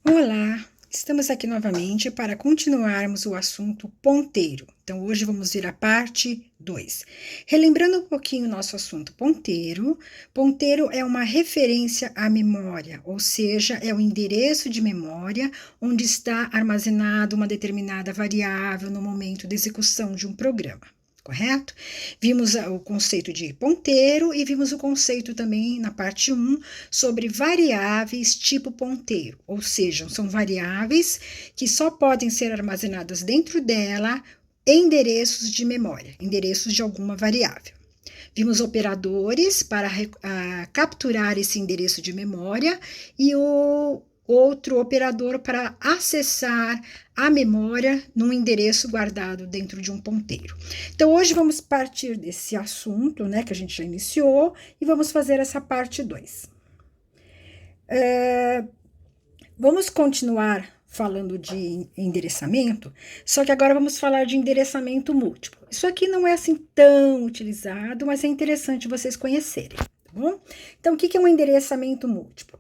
Olá, estamos aqui novamente para continuarmos o assunto ponteiro. Então, hoje vamos ver a parte 2. Relembrando um pouquinho o nosso assunto ponteiro, ponteiro é uma referência à memória, ou seja, é o endereço de memória onde está armazenada uma determinada variável no momento da execução de um programa. Correto? Vimos o conceito de ponteiro e vimos o conceito também na parte 1 sobre variáveis tipo ponteiro, ou seja, são variáveis que só podem ser armazenadas dentro dela endereços de memória, endereços de alguma variável. Vimos operadores para capturar esse endereço de memória e o outro operador para acessar a memória num endereço guardado dentro de um ponteiro. Então, hoje vamos partir desse assunto, né, que a gente já iniciou, e vamos fazer essa parte 2. Vamos continuar falando de endereçamento, só que agora vamos falar de endereçamento múltiplo. Isso aqui não é assim tão utilizado, mas é interessante vocês conhecerem, tá bom? Então, o que é um endereçamento múltiplo?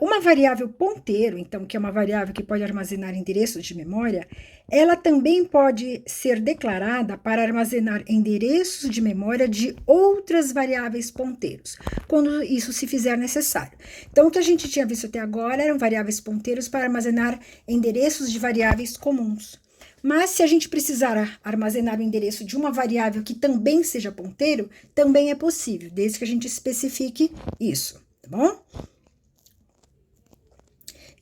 Uma variável ponteiro, então, que é uma variável que pode armazenar endereços de memória, ela também pode ser declarada para armazenar endereços de memória de outras variáveis ponteiros, quando isso se fizer necessário. Então, o que a gente tinha visto até agora eram variáveis ponteiros para armazenar endereços de variáveis comuns. Mas se a gente precisar armazenar o endereço de uma variável que também seja ponteiro, também é possível, desde que a gente especifique isso, tá bom?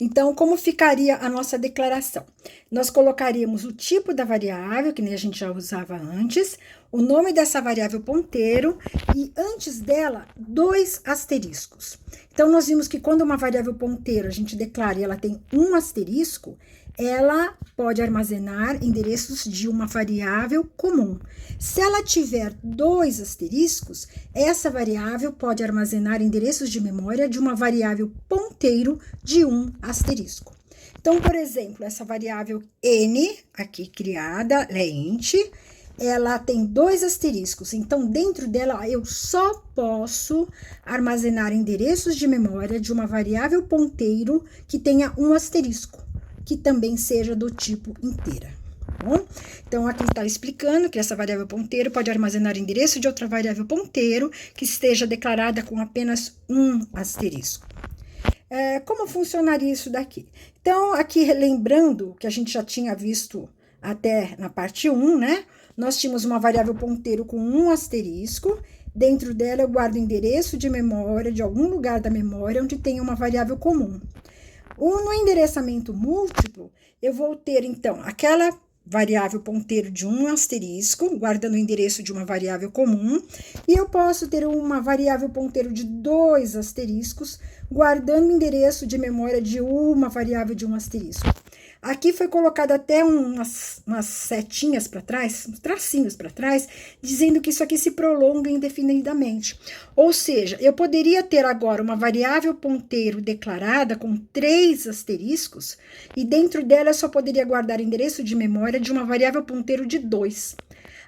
Então, como ficaria a nossa declaração? Nós colocaríamos o tipo da variável, que nem a gente já usava antes, o nome dessa variável ponteiro e antes dela, 2 asteriscos. Então, nós vimos que quando uma variável ponteiro a gente declara e ela tem um asterisco, ela pode armazenar endereços de uma variável comum. Se ela tiver 2 asteriscos, essa variável pode armazenar endereços de memória de uma variável ponteiro de 1 asterisco. Então, por exemplo, essa variável n, aqui criada, ela é int, ela tem 2 asteriscos, então dentro dela eu só posso armazenar endereços de memória de uma variável ponteiro que tenha um asterisco, que também seja do tipo inteira. Bom, então, aqui está explicando que essa variável ponteiro pode armazenar endereço de outra variável ponteiro que esteja declarada com apenas um asterisco. Como funcionaria isso daqui? Então, aqui lembrando que a gente já tinha visto até na parte 1, né? Nós tínhamos uma variável ponteiro com um asterisco, dentro dela eu guardo endereço de memória, de algum lugar da memória onde tenha uma variável comum. No endereçamento múltiplo, eu vou ter, então, aquela variável ponteiro de um asterisco, guardando o endereço de uma variável comum, e eu posso ter uma variável ponteiro de 2 asteriscos, guardando o endereço de memória de uma variável de um asterisco. Aqui foi colocado até umas setinhas para trás, uns tracinhos para trás, dizendo que isso aqui se prolonga indefinidamente. Ou seja, eu poderia ter agora uma variável ponteiro declarada com 3 asteriscos, e dentro dela eu só poderia guardar endereço de memória de uma variável ponteiro de 2.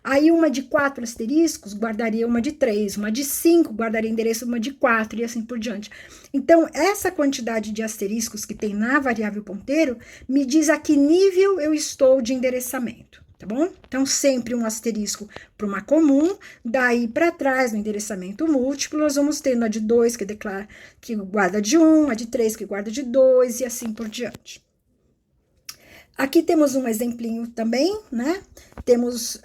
Aí, uma de 4 asteriscos guardaria uma de 3, uma de 5 guardaria endereço uma de 4 e assim por diante. Então, essa quantidade de asteriscos que tem na variável ponteiro me diz a que nível eu estou de endereçamento, tá bom? Então, sempre um asterisco para uma comum, daí para trás, no endereçamento múltiplo, nós vamos tendo a de 2 que guarda de 1, a de 3 que guarda de 2 e assim por diante. Aqui temos um exemplinho também, né? Temos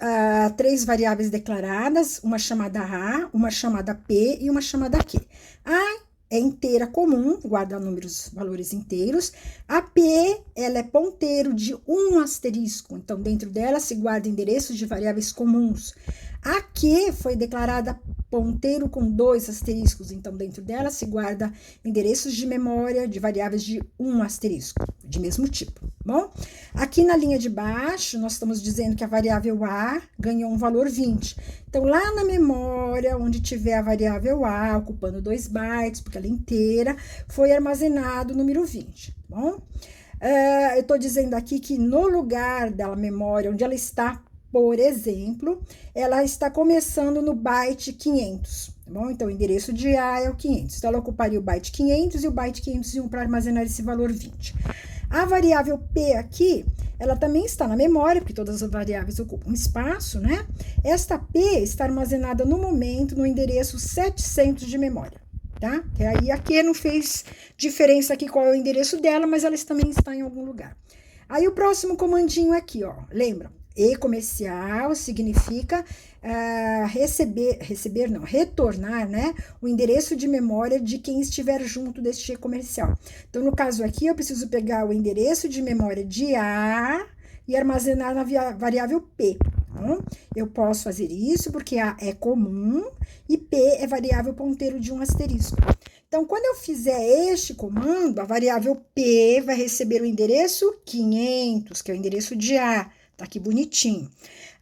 3 variáveis declaradas, uma chamada A, uma chamada P e uma chamada Q. A é inteira comum, guarda valores inteiros. A P, ela é ponteiro de um asterisco, então dentro dela se guarda endereços de variáveis comuns. A Q foi declarada ponteiro com 2 asteriscos, então dentro dela se guarda endereços de memória de variáveis de um asterisco, de mesmo tipo, bom? Aqui na linha de baixo, nós estamos dizendo que a variável A ganhou um valor 20. Então, lá na memória, onde tiver a variável A, ocupando 2 bytes, porque ela é inteira, foi armazenado o número 20, bom? Eu estou dizendo aqui que no lugar da memória, onde ela está por exemplo, ela está começando no byte 500, tá bom? Então, o endereço de A é o 500. Então, ela ocuparia o byte 500 e o byte 501 para armazenar esse valor 20. A variável P aqui, ela também está na memória, porque todas as variáveis ocupam espaço, né? Esta P está armazenada no momento no endereço 700 de memória, tá? E aí, aqui não fez diferença aqui qual é o endereço dela, mas ela também está em algum lugar. Aí, o próximo comandinho aqui, ó, lembra? E comercial significa retornar, né, o endereço de memória de quem estiver junto deste comercial. Então, no caso aqui, eu preciso pegar o endereço de memória de A e armazenar na variável P. Então, eu posso fazer isso porque A é comum e P é variável ponteiro de um asterisco. Então, quando eu fizer este comando, a variável P vai receber o endereço 500, que é o endereço de A. Tá aqui bonitinho.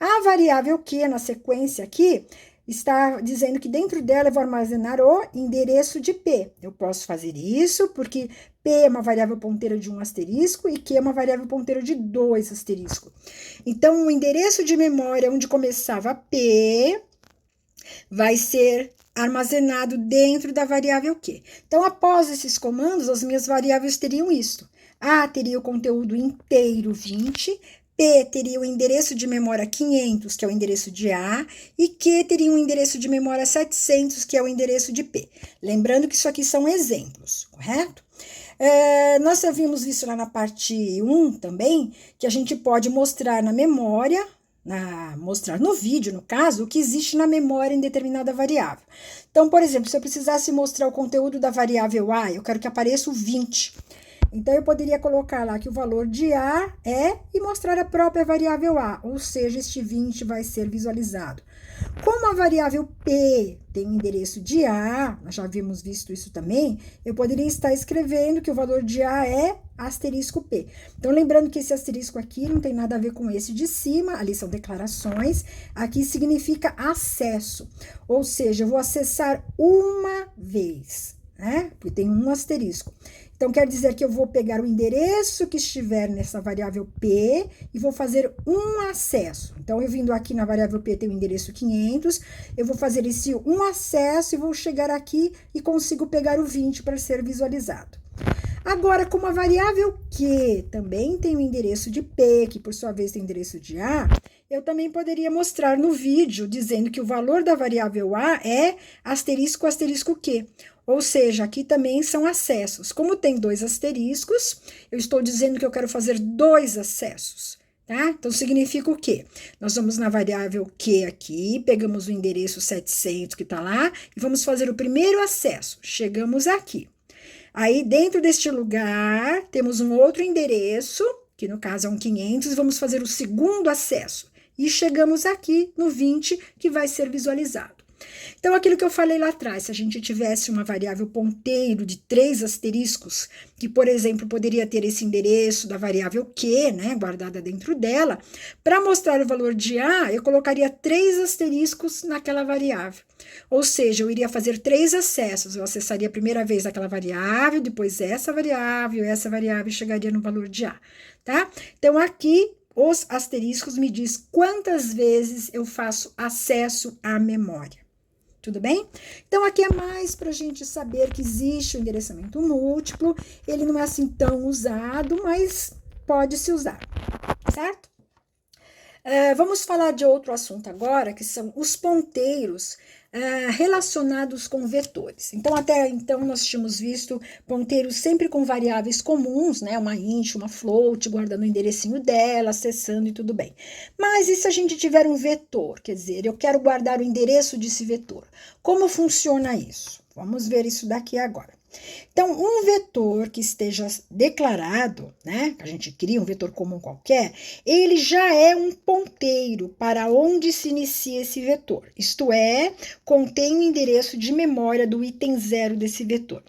A variável Q, na sequência aqui, está dizendo que dentro dela eu vou armazenar o endereço de P. Eu posso fazer isso porque P é uma variável ponteira de um asterisco e Q é uma variável ponteira de 2 asterisco. Então, o endereço de memória onde começava P vai ser armazenado dentro da variável Q. Então, após esses comandos, as minhas variáveis teriam isto. A teria o conteúdo inteiro 20, P teria o endereço de memória 500, que é o endereço de A, e Q teria um endereço de memória 700, que é o endereço de P. Lembrando que isso aqui são exemplos, correto? Nós já vimos isso lá na parte 1 também, que a gente pode mostrar na memória, mostrar no vídeo, no caso, o que existe na memória em determinada variável. Então, por exemplo, se eu precisasse mostrar o conteúdo da variável A, eu quero que apareça o 20. Então, eu poderia colocar lá que o valor de A é e mostrar a própria variável A, ou seja, este 20 vai ser visualizado. Como a variável P tem o endereço de A, nós já havíamos visto isso também, eu poderia estar escrevendo que o valor de A é asterisco P. Então, lembrando que esse asterisco aqui não tem nada a ver com esse de cima, ali são declarações, aqui significa acesso, ou seja, eu vou acessar uma vez, né? Porque tem um asterisco. Então, quer dizer que eu vou pegar o endereço que estiver nessa variável P e vou fazer um acesso. Então, eu vindo aqui na variável P tem o endereço 500, eu vou fazer esse um acesso e vou chegar aqui e consigo pegar o 20 para ser visualizado. Agora, como a variável Q também tem o endereço de P, que por sua vez tem o endereço de A, eu também poderia mostrar no vídeo dizendo que o valor da variável A é asterisco asterisco Q. Ou seja, aqui também são acessos. Como tem 2 asteriscos, eu estou dizendo que eu quero fazer 2 acessos, tá? Então, significa o quê? Nós vamos na variável Q aqui, pegamos o endereço 700 que está lá, e vamos fazer o primeiro acesso. Chegamos aqui. Aí, dentro deste lugar, temos um outro endereço, que no caso é um 500, vamos fazer o segundo acesso. E chegamos aqui no 20, que vai ser visualizado. Então, aquilo que eu falei lá atrás, se a gente tivesse uma variável ponteiro de 3 asteriscos, que, por exemplo, poderia ter esse endereço da variável Q, né, guardada dentro dela, para mostrar o valor de A, eu colocaria 3 asteriscos naquela variável. Ou seja, eu iria fazer 3 acessos, eu acessaria a primeira vez aquela variável, depois essa variável e chegaria no valor de A, tá? Então, aqui, os asteriscos me diz quantas vezes eu faço acesso à memória. Tudo bem? Então, aqui é mais para a gente saber que existe o endereçamento múltiplo. Ele não é assim tão usado, mas pode se usar, certo? Vamos falar de outro assunto agora, que são os ponteiros relacionados com vetores. Então, até então, nós tínhamos visto ponteiros sempre com variáveis comuns, né? Uma int, uma float, guardando o enderecinho dela, acessando e tudo bem. Mas e se a gente tiver um vetor? Quer dizer, eu quero guardar o endereço desse vetor. Como funciona isso? Vamos ver isso daqui agora. Então, um vetor que esteja declarado, né, que a gente cria um vetor comum qualquer, ele já é um ponteiro para onde se inicia esse vetor. Isto é, contém o endereço de memória do item 0 desse vetor.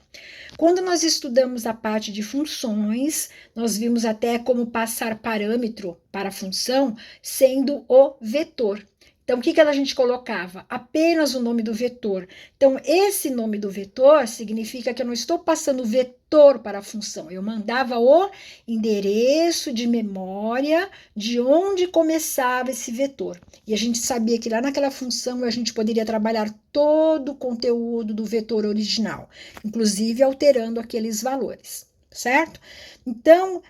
Quando nós estudamos a parte de funções, nós vimos até como passar parâmetro para a função sendo o vetor. Então, o que a gente colocava? Apenas o nome do vetor. Então, esse nome do vetor significa que eu não estou passando o vetor para a função. Eu mandava o endereço de memória de onde começava esse vetor. E a gente sabia que lá naquela função a gente poderia trabalhar todo o conteúdo do vetor original, inclusive alterando aqueles valores, certo? Então,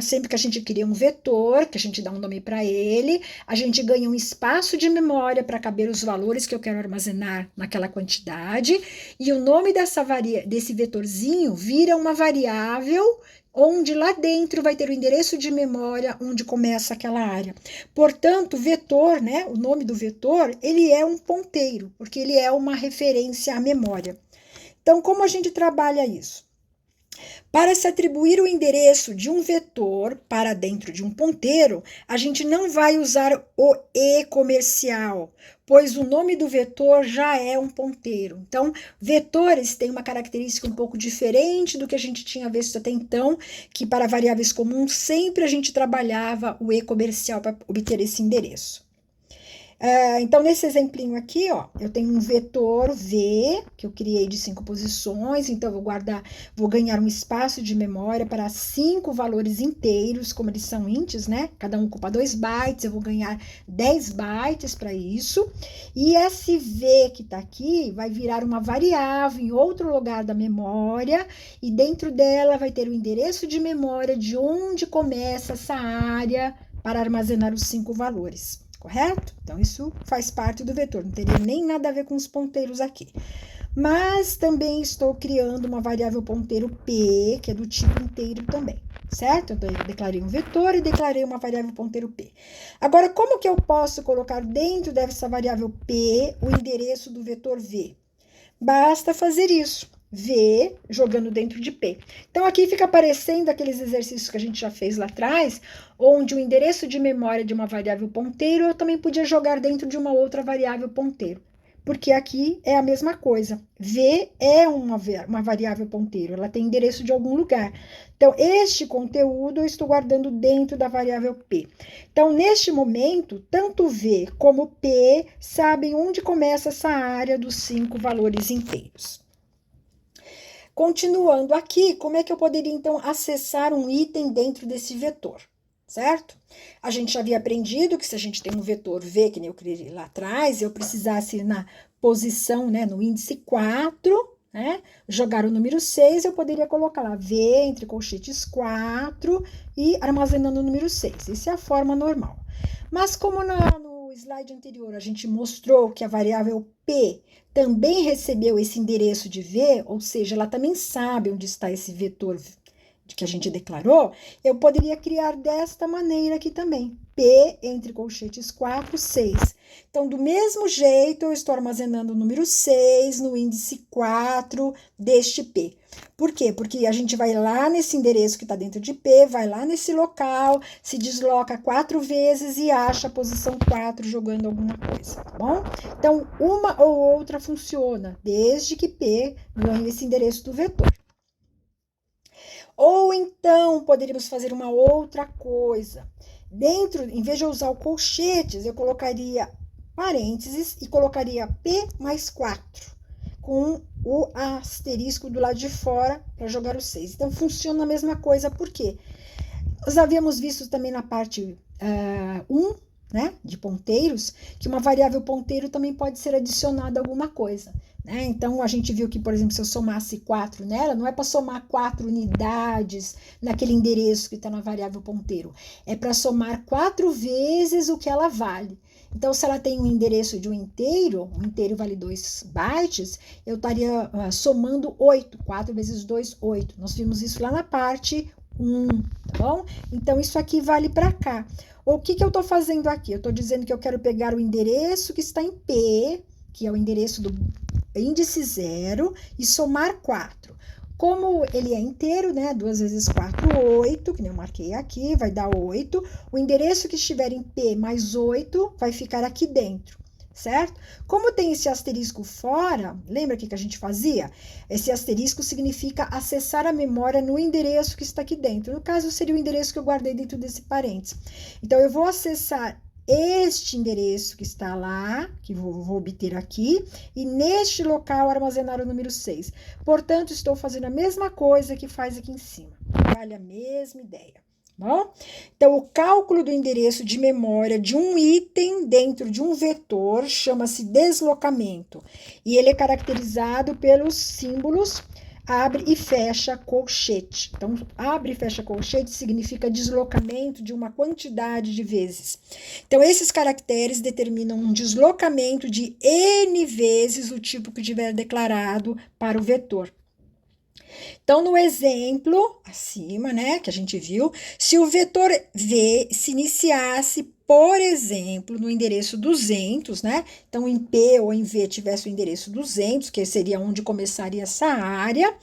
sempre que a gente cria um vetor, que a gente dá um nome para ele, a gente ganha um espaço de memória para caber os valores que eu quero armazenar naquela quantidade, e o nome desse vetorzinho vira uma variável onde lá dentro vai ter o endereço de memória onde começa aquela área. Portanto, vetor, né, o nome do vetor, ele é um ponteiro, porque ele é uma referência à memória. Então, como a gente trabalha isso? Para se atribuir o endereço de um vetor para dentro de um ponteiro, a gente não vai usar o e comercial, pois o nome do vetor já é um ponteiro. Então, vetores têm uma característica um pouco diferente do que a gente tinha visto até então, que para variáveis comuns sempre a gente trabalhava o e comercial para obter esse endereço. Então, nesse exemplinho aqui, ó, eu tenho um vetor V, que eu criei de 5 posições, então eu vou ganhar um espaço de memória para 5 valores inteiros, como eles são ints, né? Cada um ocupa 2 bytes, eu vou ganhar 10 bytes para isso. E esse V que tá aqui vai virar uma variável em outro lugar da memória, e dentro dela vai ter o endereço de memória de onde começa essa área para armazenar os 5 valores. Correto? Então, isso faz parte do vetor, não teria nem nada a ver com os ponteiros aqui. Mas também estou criando uma variável ponteiro P, que é do tipo inteiro também, certo? Então, eu declarei um vetor e declarei uma variável ponteiro P. Agora, como que eu posso colocar dentro dessa variável P o endereço do vetor V? Basta fazer isso. V jogando dentro de P. Então, aqui fica aparecendo aqueles exercícios que a gente já fez lá atrás, onde o endereço de memória de uma variável ponteiro eu também podia jogar dentro de uma outra variável ponteiro, porque aqui é a mesma coisa. V é uma variável ponteiro, ela tem endereço de algum lugar. Então, este conteúdo eu estou guardando dentro da variável P. Então, neste momento, tanto V como P sabem onde começa essa área dos 5 valores inteiros. Continuando aqui, como é que eu poderia, então, acessar um item dentro desse vetor, certo? A gente já havia aprendido que se a gente tem um vetor V, que nem eu criei lá atrás, eu precisasse na posição, né, no índice 4, né, jogar o número 6, eu poderia colocar lá V entre colchetes 4 e armazenando o número 6. Isso é a forma normal. Mas como no slide anterior a gente mostrou que a variável P também recebeu esse endereço de V, ou seja, ela também sabe onde está esse vetor que a gente declarou, eu poderia criar desta maneira aqui também. P entre colchetes 4, 6. Então, do mesmo jeito, eu estou armazenando o número 6 no índice 4 deste P. Por quê? Porque a gente vai lá nesse endereço que está dentro de P, vai lá nesse local, se desloca 4 vezes e acha a posição 4 jogando alguma coisa, tá bom? Então, uma ou outra funciona, desde que P ganhe esse endereço do vetor. Ou então, poderíamos fazer uma outra coisa. Dentro, em vez de eu usar o colchetes, eu colocaria parênteses e colocaria P mais 4, com o asterisco do lado de fora para jogar o 6. Então, funciona a mesma coisa, por quê? Nós havíamos visto também na parte 1, né, de ponteiros, que uma variável ponteiro também pode ser adicionada a alguma coisa. Né? Então, a gente viu que, por exemplo, se eu somasse 4 nela, não é para somar 4 unidades naquele endereço que está na variável ponteiro, é para somar 4 vezes o que ela vale. Então, se ela tem um endereço de um inteiro vale 2 bytes, eu estaria somando 8, 4 vezes 2, 8. Nós vimos isso lá na parte 1, tá bom? Então, isso aqui vale para cá. O que eu estou fazendo aqui? Eu estou dizendo que eu quero pegar o endereço que está em P, que é o endereço do índice 0, e somar 4. Como ele é inteiro, né? 2 vezes 4, 8, que nem eu marquei aqui, vai dar 8. O endereço que estiver em P mais 8 vai ficar aqui dentro, certo? Como tem esse asterisco fora, lembra o que a gente fazia? Esse asterisco significa acessar a memória no endereço que está aqui dentro. No caso, seria o endereço que eu guardei dentro desse parênteses. Então, eu vou acessar este endereço que está lá, que vou obter aqui, e neste local armazenar o número 6. Portanto, estou fazendo a mesma coisa que faz aqui em cima. Vale a mesma ideia. Bom, então, o cálculo do endereço de memória de um item dentro de um vetor chama-se deslocamento, e ele é caracterizado pelos símbolos abre e fecha colchete. Então, abre e fecha colchete significa deslocamento de uma quantidade de vezes. Então, esses caracteres determinam um deslocamento de N vezes o tipo que tiver declarado para o vetor. Então, no exemplo acima, né, que a gente viu, se o vetor V se iniciasse, por exemplo, no endereço 200, né? Então, em P ou em V tivesse o endereço 200, que seria onde começaria essa área,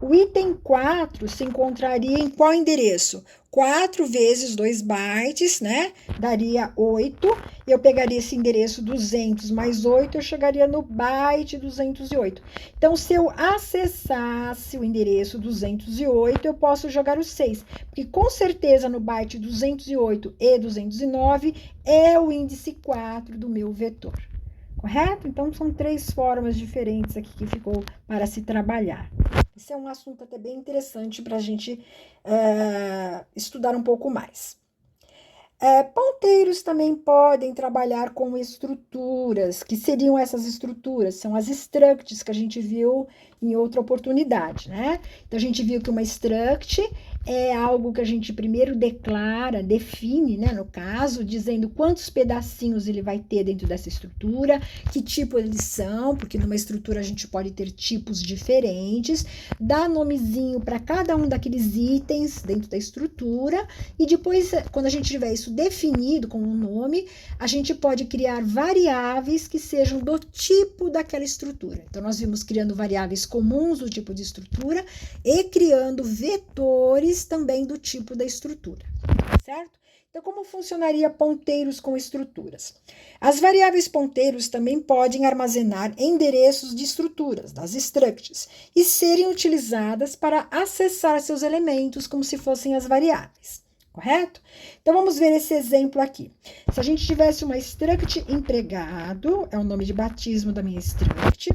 o item 4 se encontraria em qual endereço? 4 vezes 2 bytes, né? Daria 8. Eu pegaria esse endereço 200 mais 8, eu chegaria no byte 208. Então, se eu acessasse o endereço 208, eu posso jogar o 6, porque com certeza no byte 208 e 209 é o índice 4 do meu vetor. Correto? Então, são 3 formas diferentes aqui que ficou para se trabalhar. Esse é um assunto até bem interessante para a gente estudar um pouco mais. Ponteiros também podem trabalhar com estruturas. Que seriam essas estruturas? São as structs que a gente viu em outra oportunidade, né? Então, a gente viu que uma struct é algo que a gente primeiro declara, define, né, no caso, dizendo quantos pedacinhos ele vai ter dentro dessa estrutura, que tipo eles são, porque numa estrutura a gente pode ter tipos diferentes, dá nomezinho para cada um daqueles itens dentro da estrutura, e depois, quando a gente tiver isso definido com um nome, a gente pode criar variáveis que sejam do tipo daquela estrutura. Então, nós vimos criando variáveis comuns do tipo de estrutura e criando vetores também do tipo da estrutura, certo? Então, como funcionaria ponteiros com estruturas? As variáveis ponteiros também podem armazenar endereços de estruturas, das structs, e serem utilizadas para acessar seus elementos como se fossem as variáveis. Correto? Então, vamos ver esse exemplo aqui. Se a gente tivesse uma struct empregado, é o nome de batismo da minha struct,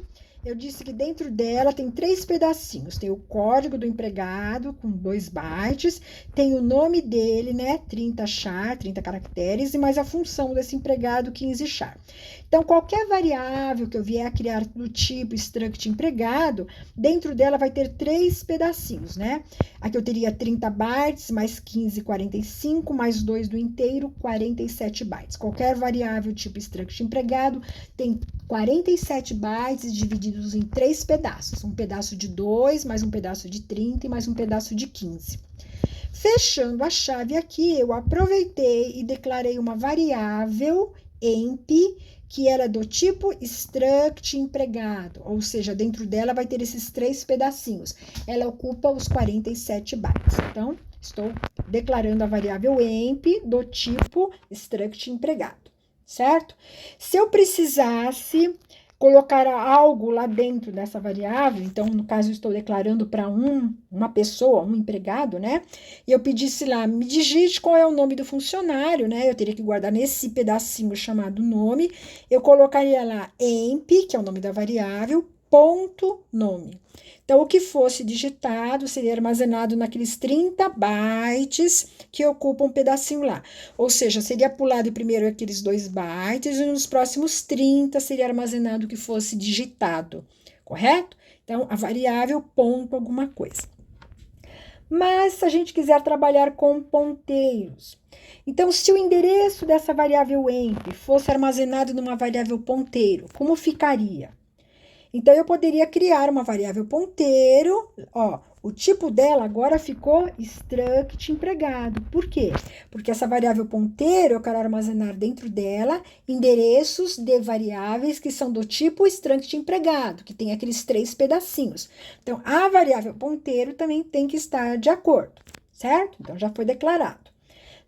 eu disse que dentro dela tem 3 pedacinhos. Tem o código do empregado, com 2 bytes, tem o nome dele, né, 30 char, 30 caracteres, e mais a função desse empregado, 15 char. Então, qualquer variável que eu vier a criar do tipo struct empregado, dentro dela vai ter 3 pedacinhos, né? Aqui eu teria 30 bytes, mais 15, 45, mais 2 do inteiro, 47 bytes. Qualquer variável tipo struct empregado tem 47 bytes divididos em 3 pedaços. Um pedaço de 2, mais um pedaço de 30 e mais um pedaço de 15. Fechando a chave aqui, eu aproveitei e declarei uma variável emp, que era do tipo struct empregado, ou seja, dentro dela vai ter esses 3 pedacinhos. Ela ocupa os 47 bytes. Então, estou declarando a variável emp do tipo struct empregado, certo? Se eu precisasse colocar algo lá dentro dessa variável, então, no caso, eu estou declarando para uma pessoa, um empregado, né? E eu pedisse lá, me digite qual é o nome do funcionário, né? Eu teria que guardar nesse pedacinho chamado nome, eu colocaria lá emp, que é o nome da variável, ponto nome. Então, o que fosse digitado seria armazenado naqueles 30 bytes que ocupam um pedacinho lá. Ou seja, seria pulado primeiro aqueles 2 bytes e nos próximos 30 seria armazenado o que fosse digitado, correto? Então, a variável ponto alguma coisa. Mas, se a gente quiser trabalhar com ponteiros, então, se o endereço dessa variável emp fosse armazenado numa variável ponteiro, como ficaria? Então, eu poderia criar uma variável ponteiro, ó, o tipo dela agora ficou struct empregado. Por quê? Porque essa variável ponteiro, eu quero armazenar dentro dela endereços de variáveis que são do tipo struct empregado, que tem aqueles 3 pedacinhos. Então, a variável ponteiro também tem que estar de acordo, certo? Então, já foi declarado.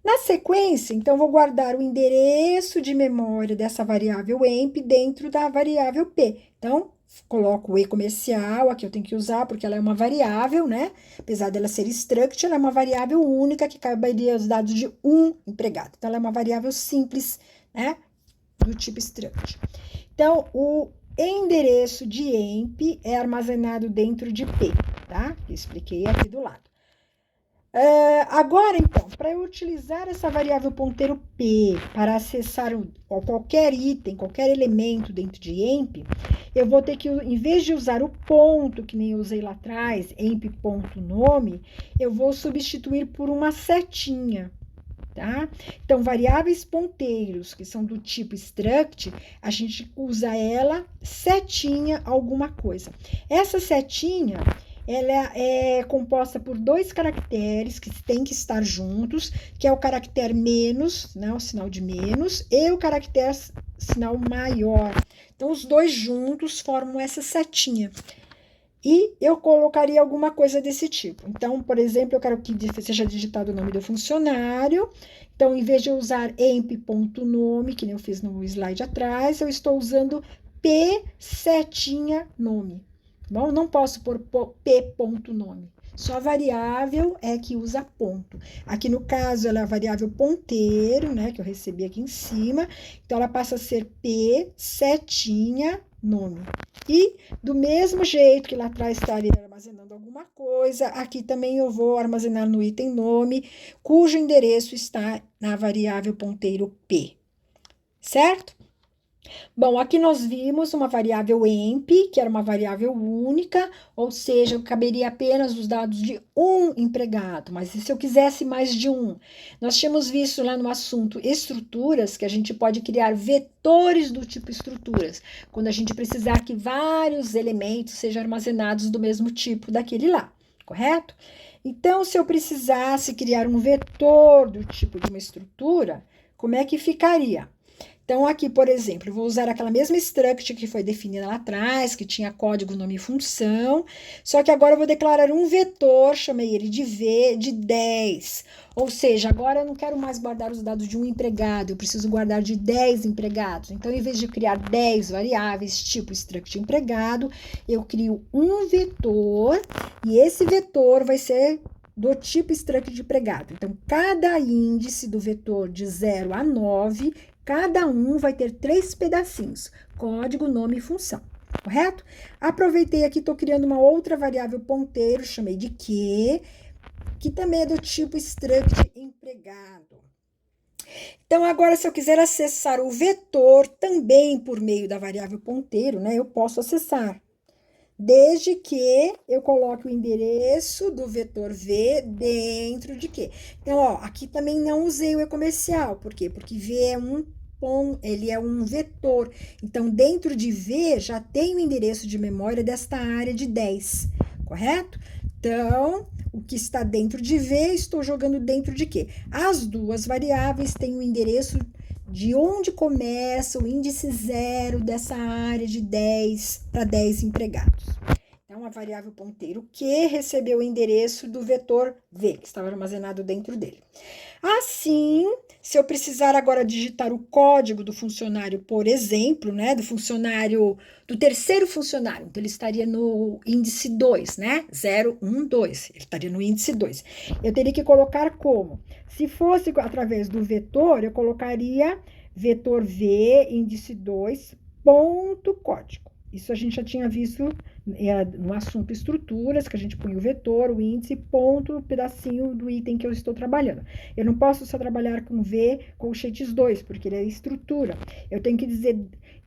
Na sequência, então, vou guardar o endereço de memória dessa variável emp dentro da variável p. Então, coloco o e comercial, aqui eu tenho que usar porque ela é uma variável, né? Apesar dela ser struct, ela é uma variável única que caberia os dados de um empregado. Então, ela é uma variável simples né? Do tipo struct. Então, o endereço de emp é armazenado dentro de P, tá? Eu expliquei aqui do lado. Agora, então, para eu utilizar essa variável ponteiro P para acessar qualquer item, qualquer elemento dentro de emp, eu vou ter que, em vez de usar o ponto, que nem eu usei lá atrás, emp.nome, eu vou substituir por uma setinha, tá? Então, variáveis ponteiros, que são do tipo struct, a gente usa ela setinha alguma coisa. Essa setinha, ela é composta por 2 caracteres que têm que estar juntos, que é o caractere menos, né, o sinal de menos, e o caractere sinal maior. Então, os dois juntos formam essa setinha. E eu colocaria alguma coisa desse tipo. Então, por exemplo, eu quero que seja digitado o nome do funcionário. Então, em vez de eu usar emp.nome, que nem eu fiz no slide atrás, eu estou usando p setinha nome. Bom, não posso pôr p.nome. Só a variável é que usa ponto. Aqui no caso, ela é a variável ponteiro, né, que eu recebi aqui em cima. Então, ela passa a ser p setinha nome. E do mesmo jeito que lá atrás estaria armazenando alguma coisa, aqui também eu vou armazenar no item nome, cujo endereço está na variável ponteiro p, certo? Bom, aqui nós vimos uma variável emp, que era uma variável única, ou seja, caberia apenas os dados de um empregado, mas e se eu quisesse mais de um? Nós tínhamos visto lá no assunto estruturas, que a gente pode criar vetores do tipo estruturas, quando a gente precisar que vários elementos sejam armazenados do mesmo tipo daquele lá, correto? Então, se eu precisasse criar um vetor do tipo de uma estrutura, como é que ficaria? Então, aqui, por exemplo, eu vou usar aquela mesma struct que foi definida lá atrás, que tinha código, nome e função, só que agora eu vou declarar um vetor, chamei ele de V, de 10. Ou seja, agora eu não quero mais guardar os dados de um empregado, eu preciso guardar de 10 empregados. Então, em vez de criar 10 variáveis, tipo struct empregado, eu crio um vetor, e esse vetor vai ser do tipo struct de empregado. Então, cada índice do vetor de 0 a 9, cada um vai ter 3 pedacinhos, código, nome e função, correto? Aproveitei aqui, estou criando uma outra variável ponteiro, chamei de que também é do tipo struct empregado. Então, agora, se eu quiser acessar o vetor também por meio da variável ponteiro, né, eu posso acessar, desde que eu coloque o endereço do vetor V dentro de quê? Então, ó, aqui também não usei o e-comercial, por quê? Porque V é ele é um vetor. Então, dentro de V já tem o endereço de memória desta área de 10, correto? Então, o que está dentro de V, estou jogando dentro de quê? As duas variáveis têm o endereço de onde começa o índice 0 dessa área de 10 para 10 empregados. Então, a variável ponteiro Q recebeu o endereço do vetor V, que estava armazenado dentro dele. Assim, se eu precisar agora digitar o código do funcionário, por exemplo, né, do terceiro funcionário, então ele estaria no índice 2, né, 0, 1, 2, ele estaria no índice 2. Eu teria que colocar como? Se fosse através do vetor, eu colocaria vetor V, índice 2, ponto código. Isso a gente já tinha visto no assunto estruturas, que a gente põe o vetor, o índice, ponto, o pedacinho do item que eu estou trabalhando. Eu não posso só trabalhar com V, colchetes 2, porque ele é estrutura. Eu tenho que dizer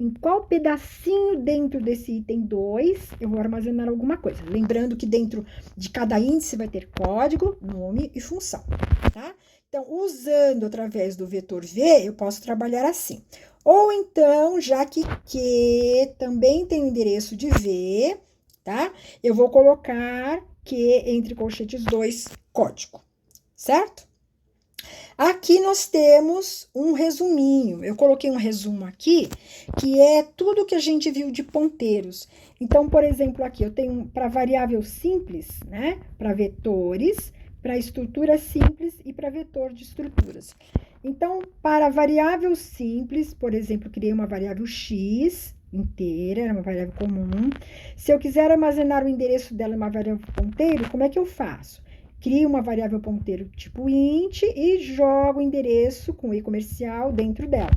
em qual pedacinho dentro desse item 2 eu vou armazenar alguma coisa. Lembrando que dentro de cada índice vai ter código, nome e função, tá? Então, usando através do vetor V, eu posso trabalhar assim. Ou então, já que Q também tem o endereço de V, tá? Eu vou colocar Q entre colchetes 2, código, certo? Aqui nós temos um resuminho. Eu coloquei um resumo aqui, que é tudo que a gente viu de ponteiros. Então, por exemplo, aqui eu tenho para variável simples, né? Para vetores, para estrutura simples e para vetor de estruturas. Então, para variável simples, por exemplo, criei uma variável x inteira, era uma variável comum. Se eu quiser armazenar o endereço dela em uma variável ponteiro, como é que eu faço? Crio uma variável ponteiro tipo int e jogo o endereço com e-comercial dentro dela.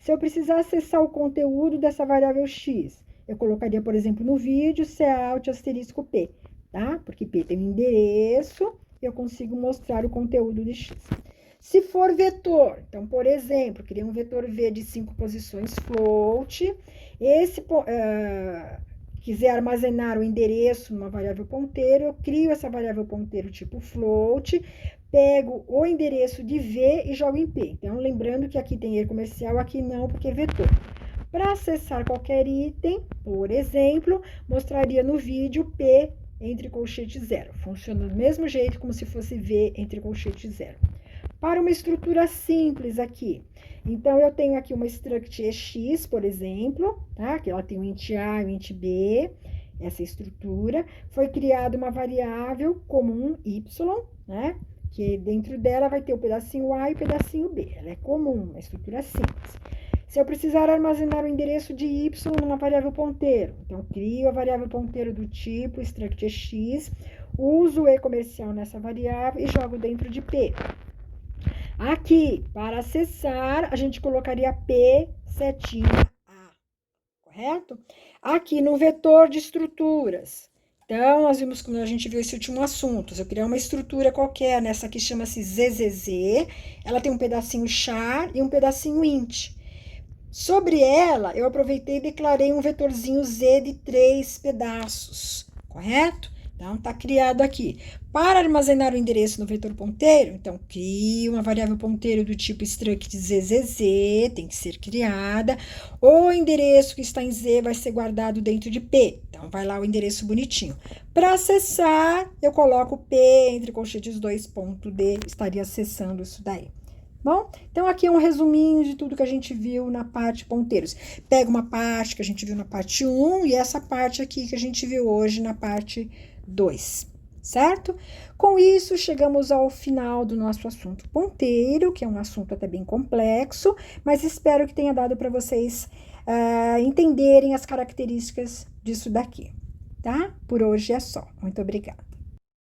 Se eu precisar acessar o conteúdo dessa variável x, eu colocaria, por exemplo, no vídeo, Cout asterisco P, tá? Porque P tem um endereço, eu consigo mostrar o conteúdo de x. Se for vetor, então, por exemplo, criei um vetor V de 5 posições float, quiser armazenar o endereço numa variável ponteiro, eu crio essa variável ponteiro tipo float, pego o endereço de V e jogo em P. Então, lembrando que aqui tem erro comercial, aqui não, porque é vetor. Para acessar qualquer item, por exemplo, mostraria no vídeo P entre colchete 0. Funciona do mesmo jeito como se fosse V entre colchete 0. Para uma estrutura simples aqui, então eu tenho aqui uma struct EX, por exemplo, tá? Que ela tem um int A e um int B, essa estrutura. Foi criada uma variável comum y, né? Que dentro dela vai ter o pedacinho A e o pedacinho B. Ela é comum, uma estrutura simples. Se eu precisar armazenar o endereço de y numa variável ponteiro, então crio a variável ponteiro do tipo struct EX, uso o e comercial nessa variável e jogo dentro de P. Aqui, para acessar, a gente colocaria P setinha A, correto? Aqui no vetor de estruturas. Então, nós vimos quando a gente viu esse último assunto. Se eu criar uma estrutura qualquer, nessa aqui chama-se ZZZ, ela tem um pedacinho char e um pedacinho int. Sobre ela, eu aproveitei e declarei um vetorzinho Z de 3 pedaços, correto? Então, está criado aqui. Para armazenar o endereço no vetor ponteiro, então, crio uma variável ponteiro do tipo struct ZZZ, tem que ser criada. O endereço que está em Z vai ser guardado dentro de P. Então, vai lá o endereço bonitinho. Para acessar, eu coloco P entre colchetes 2.D, estaria acessando isso daí. Bom, então aqui é um resuminho de tudo que a gente viu na parte ponteiros. Pega uma parte que a gente viu na parte 1 e essa parte aqui que a gente viu hoje na parte 2, certo? Com isso, chegamos ao final do nosso assunto ponteiro, que é um assunto até bem complexo, mas espero que tenha dado para vocês entenderem as características disso daqui, tá? Por hoje é só. Muito obrigada.